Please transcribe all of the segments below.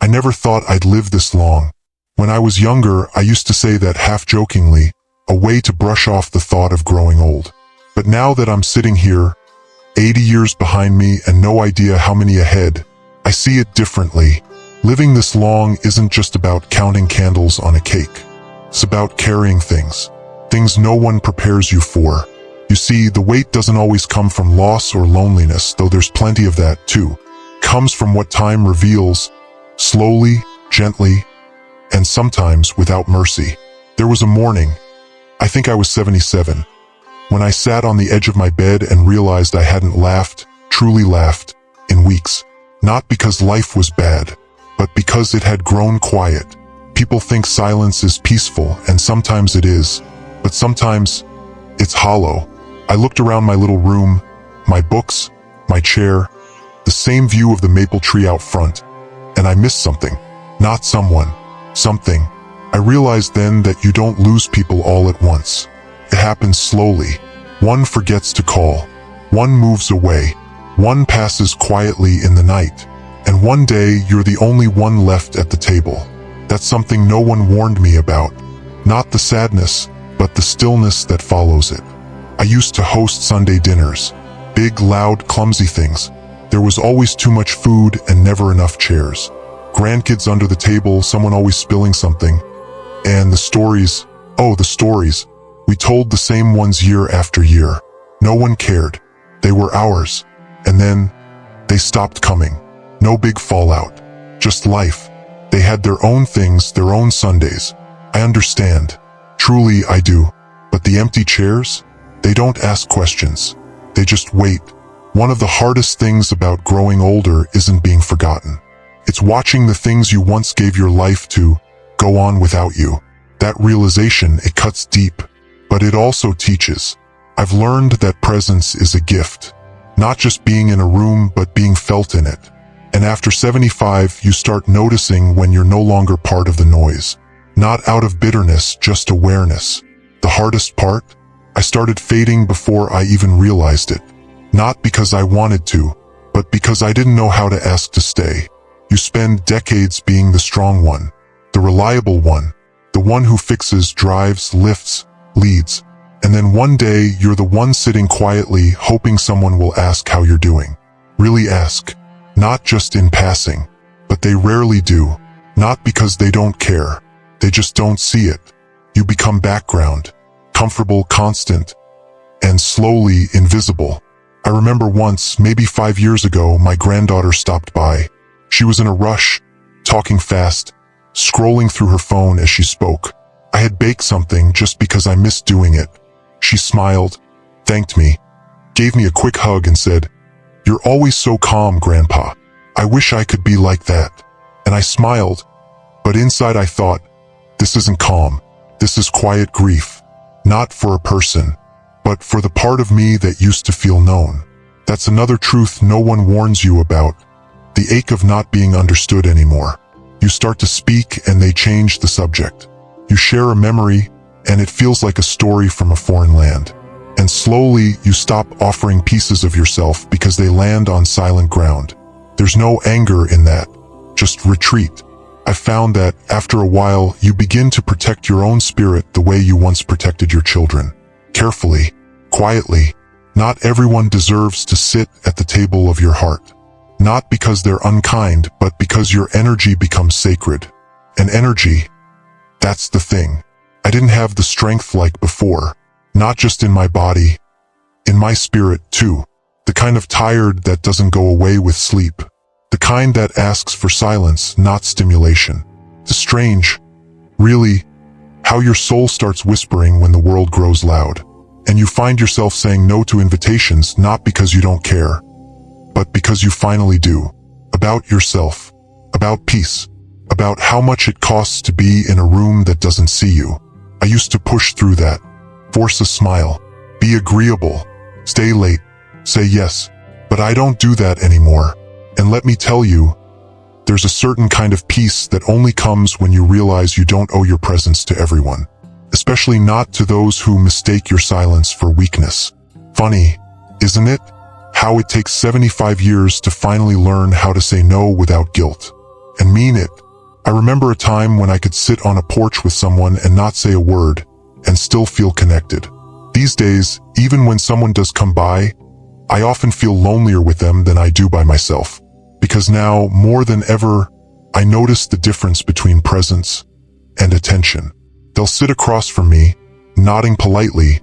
I never thought I'd live this long. When I was younger, I used to say that half-jokingly, a way to brush off the thought of growing old. But now that I'm sitting here, 80 years behind me and no idea how many ahead, I see it differently. Living this long isn't just about counting candles on a cake. It's about carrying things no one prepares you for. You see, the weight doesn't always come from loss or loneliness, though there's plenty of that too. It comes from what time reveals, slowly, gently, and sometimes without mercy. There was a morning, I think I was 77, when I sat on the edge of my bed and realized I hadn't laughed, truly laughed, in weeks. Not because life was bad, but because it had grown quiet. People think silence is peaceful, and sometimes it is, but sometimes it's hollow. I looked around my little room, my books, my chair, the same view of the maple tree out front, and I missed something. Not someone, something. I realized then that you don't lose people all at once. It happens slowly. One forgets to call. One moves away. One passes quietly in the night. And one day you're the only one left at the table. That's something no one warned me about. Not the sadness, but the stillness that follows it. I used to host Sunday dinners. Big, loud, clumsy things. There was always too much food and never enough chairs. Grandkids under the table, someone always spilling something. And the stories, we told the same ones year after year. No one cared. They were ours. And then, they stopped coming. No big fallout. Just life. They had their own things, their own Sundays. I understand. Truly, I do. But the empty chairs? They don't ask questions. They just wait. One of the hardest things about growing older isn't being forgotten. It's watching the things you once gave your life to go on without you. That realization, it cuts deep. But it also teaches. I've learned that presence is a gift. Not just being in a room, but being felt in it. And after 75, you start noticing when you're no longer part of the noise. Not out of bitterness, just awareness. The hardest part? I started fading before I even realized it. Not because I wanted to, but because I didn't know how to ask to stay. You spend decades being the strong one, the reliable one, the one who fixes, drives, lifts, leads. And then one day, you're the one sitting quietly, hoping someone will ask how you're doing. Really ask. Not just in passing. But they rarely do. Not because they don't care. They just don't see it. You become background. Comfortable, constant, and slowly invisible. I remember once, maybe 5 years ago, my granddaughter stopped by. She was in a rush, talking fast, scrolling through her phone as she spoke. I had baked something just because I missed doing it. She smiled, thanked me, gave me a quick hug and said, "You're always so calm, Grandpa. I wish I could be like that." And I smiled, but inside I thought, this isn't calm. This is quiet grief. Not for a person, but for the part of me that used to feel known. That's another truth no one warns you about. The ache of not being understood anymore. You start to speak and they change the subject. You share a memory and it feels like a story from a foreign land. And slowly you stop offering pieces of yourself because they land on silent ground. There's no anger in that, just retreat. I found that after a while you begin to protect your own spirit the way you once protected your children. Carefully, quietly. Not everyone deserves to sit at the table of your heart. Not because they're unkind, but because your energy becomes sacred. And energy, that's the thing. I didn't have the strength like before. Not just in my body, in my spirit too. The kind of tired that doesn't go away with sleep. The kind that asks for silence, not stimulation. It's strange, really, how your soul starts whispering when the world grows loud. And you find yourself saying no to invitations, not because you don't care, but because you finally do. About yourself, about peace, about how much it costs to be in a room that doesn't see you. I used to push through that, force a smile, be agreeable, stay late, say yes, but I don't do that anymore. And let me tell you, there's a certain kind of peace that only comes when you realize you don't owe your presence to everyone, especially not to those who mistake your silence for weakness. Funny, isn't it? How it takes 75 years to finally learn how to say no without guilt. and mean it. I remember a time when I could sit on a porch with someone and not say a word, and still feel connected. These days, even when someone does come by, I often feel lonelier with them than I do by myself. Because now, more than ever, I notice the difference between presence and attention. They'll sit across from me, nodding politely,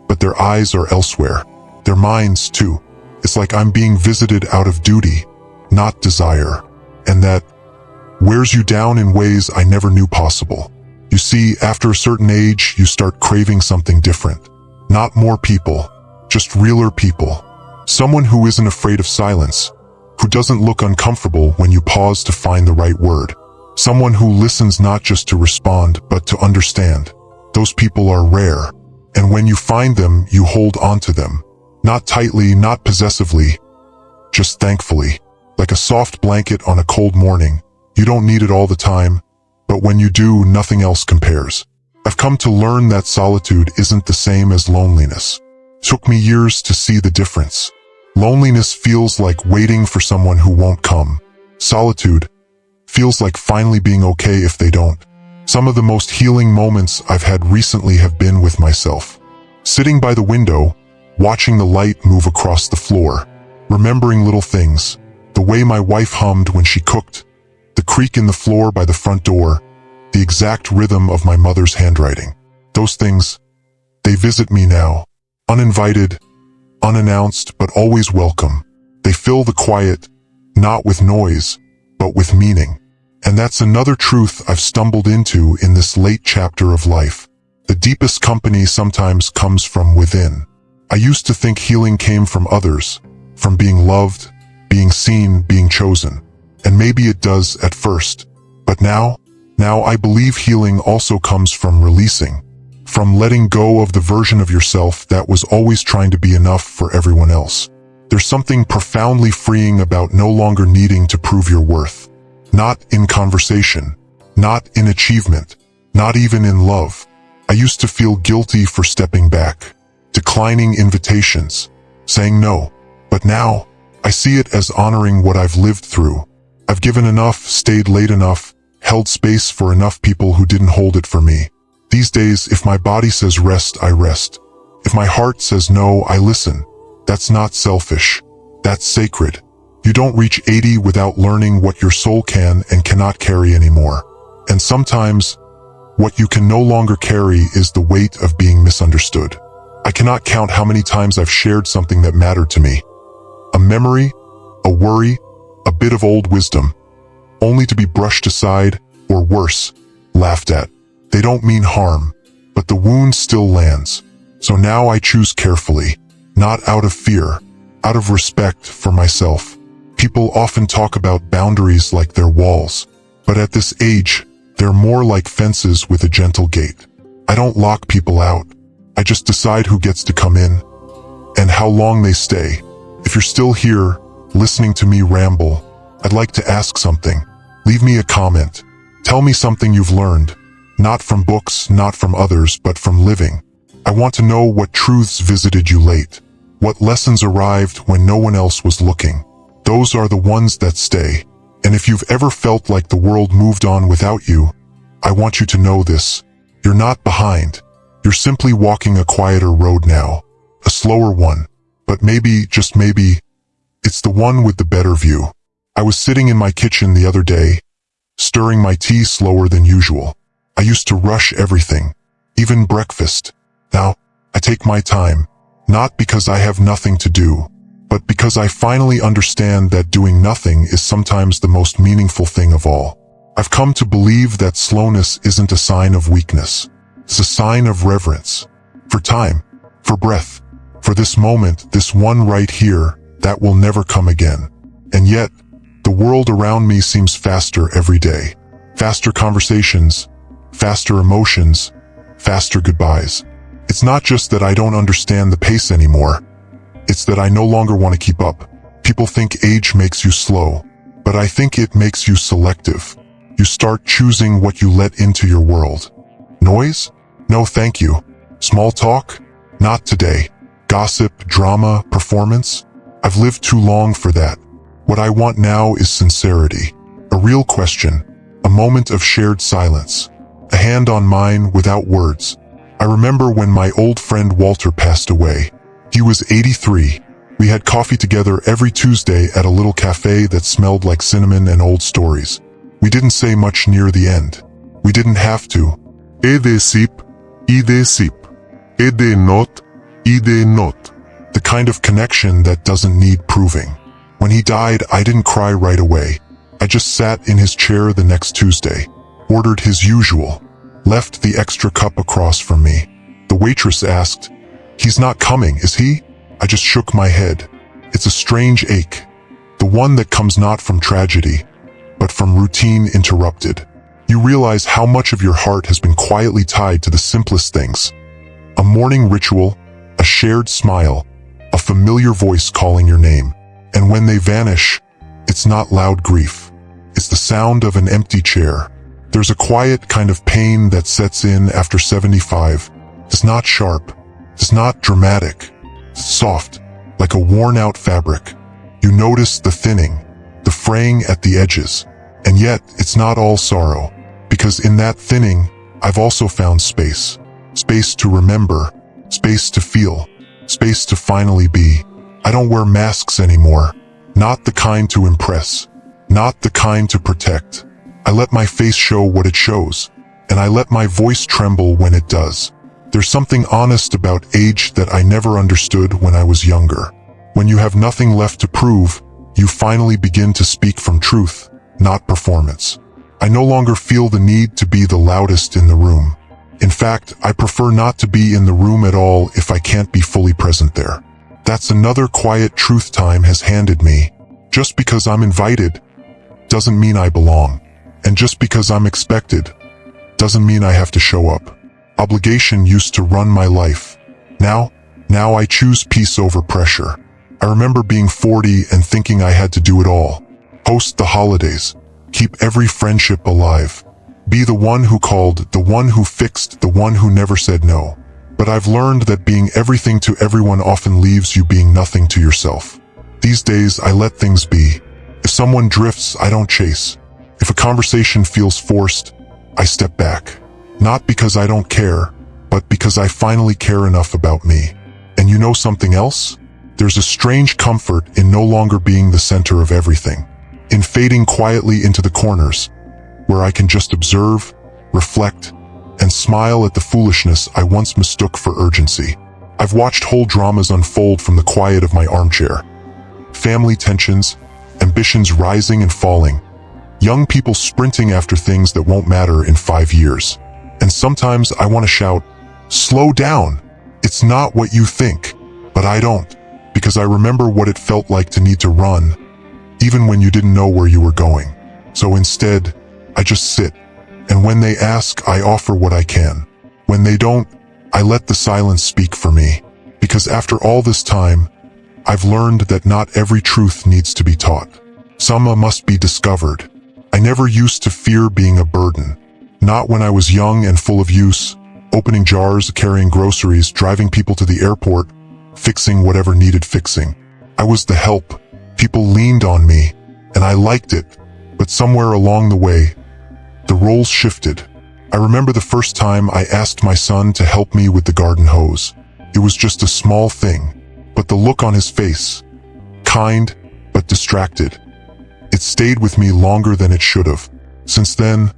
but their eyes are elsewhere. Their minds, too. It's like I'm being visited out of duty, not desire. And that wears you down in ways I never knew possible. You see, after a certain age, you start craving something different. Not more people, just realer people. Someone who isn't afraid of silence, who doesn't look uncomfortable when you pause to find the right word. Someone who listens not just to respond, but to understand. Those people are rare, and when you find them, you hold on to them. Not tightly, not possessively, just thankfully. Like a soft blanket on a cold morning. You don't need it all the time, but when you do, nothing else compares. I've come to learn that solitude isn't the same as loneliness. It took me years to see the difference. Loneliness feels like waiting for someone who won't come. Solitude feels like finally being okay if they don't. Some of the most healing moments I've had recently have been with myself. Sitting by the window, watching the light move across the floor, remembering little things, the way my wife hummed when she cooked, the creak in the floor by the front door, the exact rhythm of my mother's handwriting. Those things, they visit me now. Uninvited, unannounced, but always welcome. They fill the quiet, not with noise, but with meaning. And that's another truth I've stumbled into in this late chapter of life. The deepest company sometimes comes from within. I used to think healing came from others, from being loved, being seen, being chosen. And maybe it does at first. But now I believe healing also comes from releasing. From letting go of the version of yourself that was always trying to be enough for everyone else. There's something profoundly freeing about no longer needing to prove your worth. Not in conversation, not in achievement, not even in love. I used to feel guilty for stepping back, declining invitations, saying no. But now, I see it as honoring what I've lived through. I've given enough, stayed late enough, held space for enough people who didn't hold it for me. These days, if my body says rest, I rest. If my heart says no, I listen. That's not selfish. That's sacred. You don't reach 80 without learning what your soul can and cannot carry anymore. And sometimes, what you can no longer carry is the weight of being misunderstood. I cannot count how many times I've shared something that mattered to me. A memory, a worry, a bit of old wisdom, only to be brushed aside, or worse, laughed at. They don't mean harm, but the wound still lands. So now I choose carefully, not out of fear, out of respect for myself. People often talk about boundaries like they're walls, but at this age, they're more like fences with a gentle gate. I don't lock people out. I just decide who gets to come in, and how long they stay. If you're still here, listening to me ramble, I'd like to ask something. Leave me a comment. Tell me something you've learned. Not from books, not from others, but from living. I want to know what truths visited you late. What lessons arrived when no one else was looking. Those are the ones that stay. And if you've ever felt like the world moved on without you, I want you to know this. You're not behind. You're simply walking a quieter road now. A slower one. But maybe, just maybe, it's the one with the better view. I was sitting in my kitchen the other day, stirring my tea slower than usual. I used to rush everything, even breakfast. Now, I take my time, not because I have nothing to do, but because I finally understand that doing nothing is sometimes the most meaningful thing of all. I've come to believe that slowness isn't a sign of weakness. It's a sign of reverence. For time, for breath, for this moment, this one right here, that will never come again. And yet, the world around me seems faster every day. Faster conversations, faster emotions, faster goodbyes. It's not just that I don't understand the pace anymore. It's that I no longer want to keep up. People think age makes you slow, but I think it makes you selective. You start choosing what you let into your world. Noise? No thank you. Small talk? Not today. Gossip, drama, performance? I've lived too long for that. What I want now is sincerity. A real question, a moment of shared silence, a hand on mine without words. I remember when my old friend Walter passed away. He was 83. We had coffee together every Tuesday at a little cafe that smelled like cinnamon and old stories. We didn't say much near the end. We didn't have to. Ede sip, ide sip. Ede not, ide not. The kind of connection that doesn't need proving. When he died, I didn't cry right away. I just sat in his chair the next Tuesday, ordered his usual, left the extra cup across from me. The waitress asked, "He's not coming, is he?" I just shook my head. It's a strange ache, the one that comes not from tragedy, but from routine interrupted. You realize how much of your heart has been quietly tied to the simplest things. A morning ritual, a shared smile, a familiar voice calling your name. And when they vanish, it's not loud grief. It's the sound of an empty chair. There's a quiet kind of pain that sets in after 75. It's not sharp. It's not dramatic. It's soft, like a worn-out fabric. You notice the thinning, the fraying at the edges. And yet, it's not all sorrow. Because in that thinning, I've also found space. Space to remember. Space to feel. Space to finally be. I don't wear masks anymore. Not the kind to impress. Not the kind to protect. I let my face show what it shows. And I let my voice tremble when it does. There's something honest about age that I never understood when I was younger. When you have nothing left to prove, you finally begin to speak from truth, not performance. I no longer feel the need to be the loudest in the room. In fact, I prefer not to be in the room at all if I can't be fully present there. That's another quiet truth time has handed me. Just because I'm invited doesn't mean I belong. And just because I'm expected doesn't mean I have to show up. Obligation used to run my life. Now I choose peace over pressure. I remember being 40 and thinking I had to do it all. Host the holidays. Keep every friendship alive. Be the one who called, the one who fixed, the one who never said no. But I've learned that being everything to everyone often leaves you being nothing to yourself. These days, I let things be. If someone drifts, I don't chase. If a conversation feels forced, I step back. Not because I don't care, but because I finally care enough about me. And you know something else? There's a strange comfort in no longer being the center of everything. In fading quietly into the corners, where I can just observe, reflect, and smile at the foolishness I once mistook for urgency. I've watched whole dramas unfold from the quiet of my armchair. Family tensions, ambitions rising and falling, young people sprinting after things that won't matter in 5 years. And sometimes I want to shout, "Slow down! It's not what you think." But I don't, because I remember what it felt like to need to run, even when you didn't know where you were going. So instead, I just sit. And when they ask, I offer what I can. When they don't, I let the silence speak for me. Because after all this time, I've learned that not every truth needs to be taught. Some must be discovered. I never used to fear being a burden. Not when I was young and full of use, opening jars, carrying groceries, driving people to the airport, fixing whatever needed fixing. I was the help. People leaned on me, and I liked it. But somewhere along the way, the roles shifted. I remember the first time I asked my son to help me with the garden hose. It was just a small thing, but the look on his face, kind but distracted, it stayed with me longer than it should have. Since then,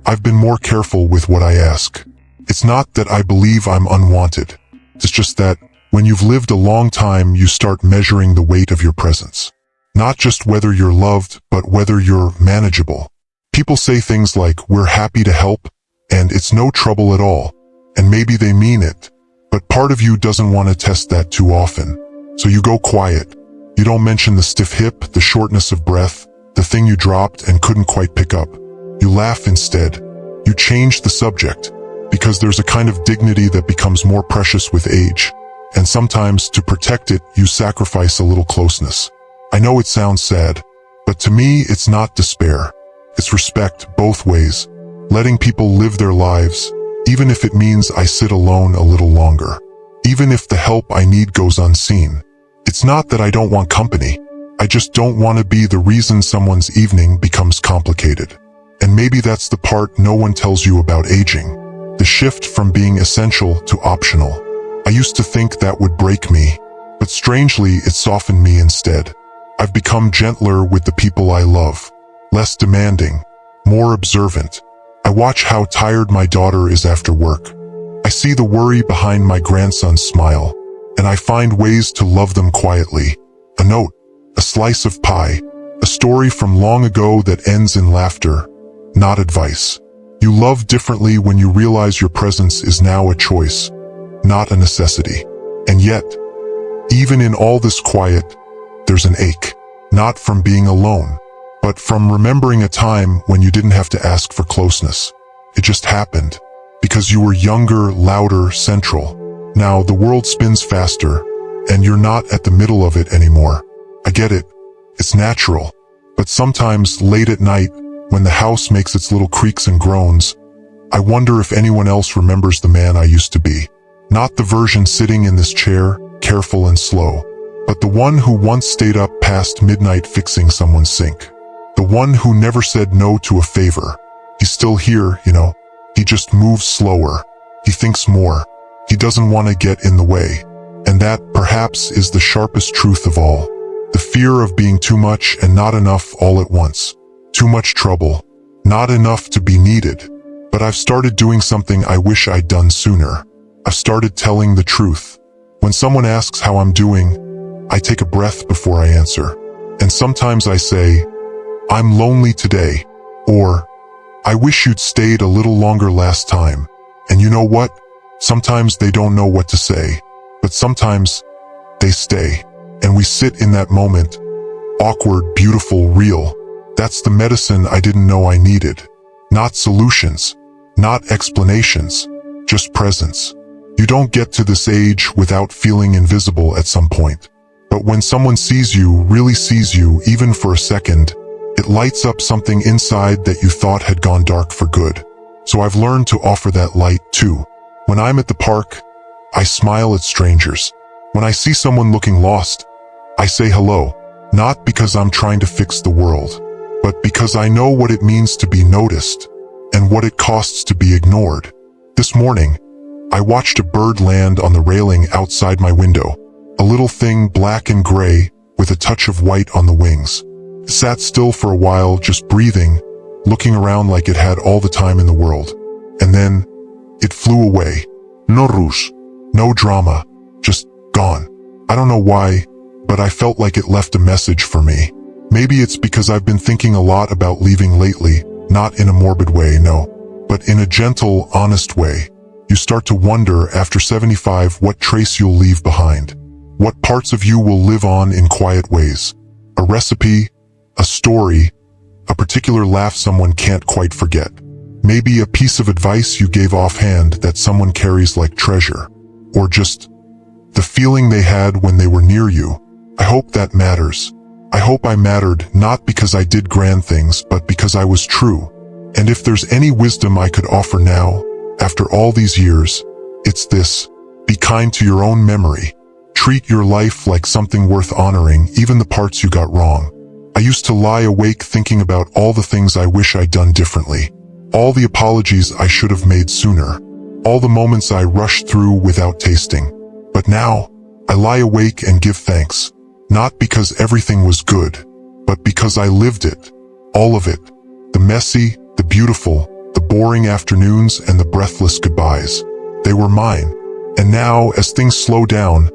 I've been more careful with what I ask. It's not that I believe I'm unwanted. It's just that when you've lived a long time, you start measuring the weight of your presence. Not just whether you're loved, but whether you're manageable. People say things like, "We're happy to help," and "It's no trouble at all." And maybe they mean it, but part of you doesn't want to test that too often. So you go quiet. You don't mention the stiff hip, the shortness of breath, the thing you dropped and couldn't quite pick up. You laugh instead. You change the subject, because there's a kind of dignity that becomes more precious with age. And sometimes, to protect it, you sacrifice a little closeness. I know it sounds sad, but to me, it's not despair. It's respect both ways, letting people live their lives, even if it means I sit alone a little longer. Even if the help I need goes unseen. It's not that I don't want company. I just don't want to be the reason someone's evening becomes complicated. And maybe that's the part no one tells you about aging. The shift from being essential to optional. I used to think that would break me, but strangely it softened me instead. I've become gentler with the people I love, less demanding, more observant. I watch how tired my daughter is after work. I see the worry behind my grandson's smile, and I find ways to love them quietly. A note, a slice of pie, a story from long ago that ends in laughter, not advice. You love differently when you realize your presence is now a choice, not a necessity. And yet, even in all this quiet, there's an ache, not from being alone, but from remembering a time when you didn't have to ask for closeness. It just happened, because you were younger, louder, central. Now the world spins faster, and you're not at the middle of it anymore. I get it, it's natural, but sometimes late at night, when the house makes its little creaks and groans, I wonder if anyone else remembers the man I used to be. Not the version sitting in this chair, careful and slow, but the one who once stayed up past midnight fixing someone's sink. The one who never said no to a favor. He's still here, you know. He just moves slower. He thinks more. He doesn't want to get in the way. And that, perhaps, is the sharpest truth of all. The fear of being too much and not enough all at once. Too much trouble. Not enough to be needed. But I've started doing something I wish I'd done sooner. I've started telling the truth. When someone asks how I'm doing, I take a breath before I answer. And sometimes I say, I'm lonely today. Or, I wish you'd stayed a little longer last time. And you know what? Sometimes they don't know what to say. But sometimes, they stay. And we sit in that moment. Awkward, beautiful, real. That's the medicine I didn't know I needed. Not solutions. Not explanations. Just presence. You don't get to this age without feeling invisible at some point. But when someone sees you, really sees you, even for a second, it lights up something inside that you thought had gone dark for good. So I've learned to offer that light too. When I'm at the park, I smile at strangers. When I see someone looking lost, I say hello. Not because I'm trying to fix the world, but because I know what it means to be noticed and what it costs to be ignored. This morning, I watched a bird land on the railing outside my window. A little thing, black and gray, with a touch of white on the wings. It sat still for a while, just breathing, looking around like it had all the time in the world. And then, it flew away. No rush. No drama. Just gone. I don't know why, but I felt like it left a message for me. Maybe it's because I've been thinking a lot about leaving lately, not in a morbid way, no, but in a gentle, honest way. You start to wonder after 75 what trace you'll leave behind. What parts of you will live on in quiet ways. A recipe, a story, a particular laugh someone can't quite forget. Maybe a piece of advice you gave offhand that someone carries like treasure. Or just the feeling they had when they were near you. I hope that matters. I hope I mattered not because I did grand things, but because I was true. And if there's any wisdom I could offer now, after all these years, it's this. Be kind to your own memory. Treat your life like something worth honoring, even the parts you got wrong. I used to lie awake thinking about all the things I wish I'd done differently. All the apologies I should have made sooner. All the moments I rushed through without tasting. But now, I lie awake and give thanks. Not because everything was good, but because I lived it. All of it. The messy, the beautiful, the boring afternoons and the breathless goodbyes. They were mine. And now, as things slow down,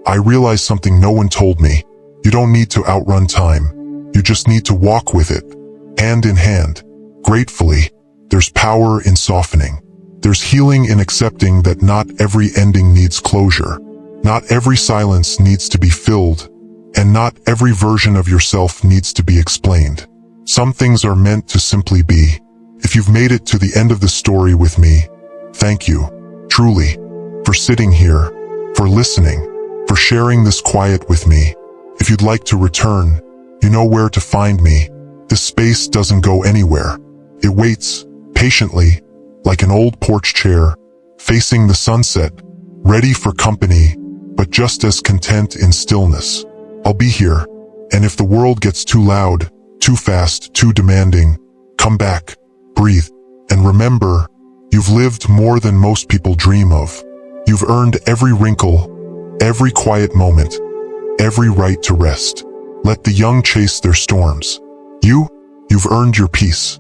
I realize something no one told me. You don't need to outrun time. You just need to walk with it, hand in hand. Gratefully, there's power in softening. There's healing in accepting that not every ending needs closure. Not every silence needs to be filled. And not every version of yourself needs to be explained. Some things are meant to simply be. If you've made it to the end of the story with me, thank you, truly, for sitting here, for listening, for sharing this quiet with me. If you'd like to return, you know where to find me. This space doesn't go anywhere. It waits, patiently, like an old porch chair, facing the sunset, ready for company, but just as content in stillness. I'll be here, And if the world gets too loud, too fast, too demanding, come back, breathe, and remember, you've lived more than most people dream of. You've earned every wrinkle, every quiet moment, every right to rest. Let the young chase their storms. You've earned your peace.